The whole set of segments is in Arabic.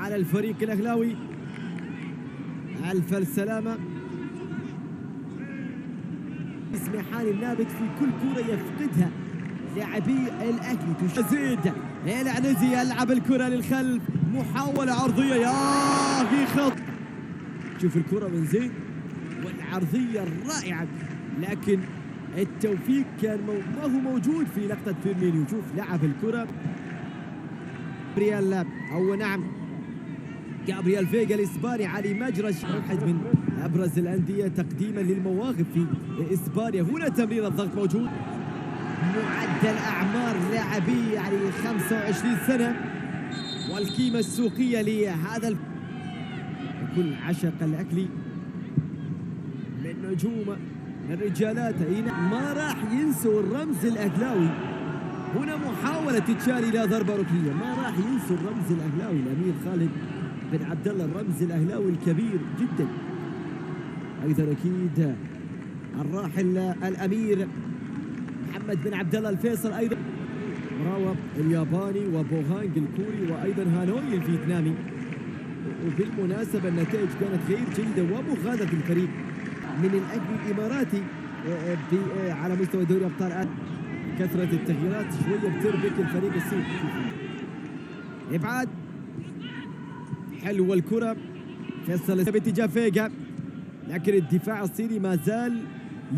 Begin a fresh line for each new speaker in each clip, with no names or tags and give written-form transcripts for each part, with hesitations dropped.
على الفريق الأهلاوي. ألف السلامة. سميحان النابت في كل كرة يفقدها لاعبي الأهلي. تزيد العنزي يلعب الكرة للخلف، محاولة عرضية يا في خط. شوف الكرة من زيد والعرضية الرائعة، لكن التوفيق كان ما هو موجود في لقطة فيرمينيو. شوف لعب الكرة جابرييل أو نعم جابرييل فيغا الإسباني علي مجرش، واحد من أبرز الأندية تقديما للمواهب في إسبانيا. هنا تمرير الضغط موجود. معدل أعمار لاعبي يعني 25 سنة، والقيمة السوقية لهذا كل عشق الأكلي من نجوم الرجالات. ما راح ينسوا الرمز الأهلاوي. هنا محاولة تتشال إلى ضربة ركنية، ما راح ينسوا الرمز الأهلاوي. الأمير خالد بن عبد الله الرمز الأهلاوي الكبير جدا. أيضا أكيد الراحل الأمير محمد بن عبد الله الفيصل، أيضا راوة الياباني وبوهانج الكوري وأيضا هانوي الفيتنامي. وبالمناسبة النتائج كانت غير جيدة ومغادرة الفريق من الأهلي الإماراتي على مستوى دوري أبطال آسيا. كثرة التغييرات شوية بتربك الفريق الصيني. إبعاد حلوة الكرة، فيصل باتجاه فيغا، لكن الدفاع الصيني ما زال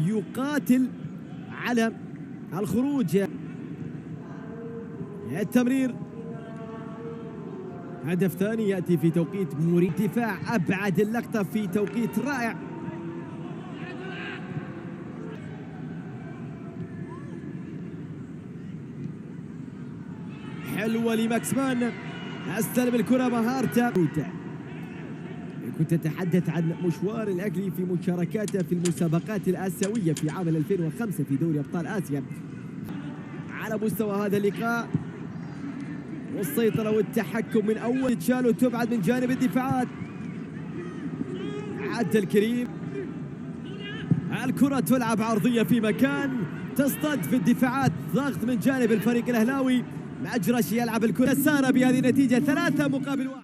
يقاتل على الخروج. التمرير هدف ثاني يأتي في توقيت مريب. دفاع أبعد اللقطة في توقيت رائع. حلوة لماكسمان، استلم الكرة مهارته. كنت أتحدث عن مشوار الأهلي في مشاركاته في المسابقات الآسيوية في عام 2005 في دوري أبطال آسيا. على مستوى هذا اللقاء والسيطرة والتحكم من أول تشال وتبعد من جانب الدفاعات. عبد الكريم، الكرة تلعب عرضية في مكان تصطد في الدفاعات. ضغط من جانب الفريق الأهلاوي. مجرش يلعب الكرة. سار بهذه النتيجة 3-1.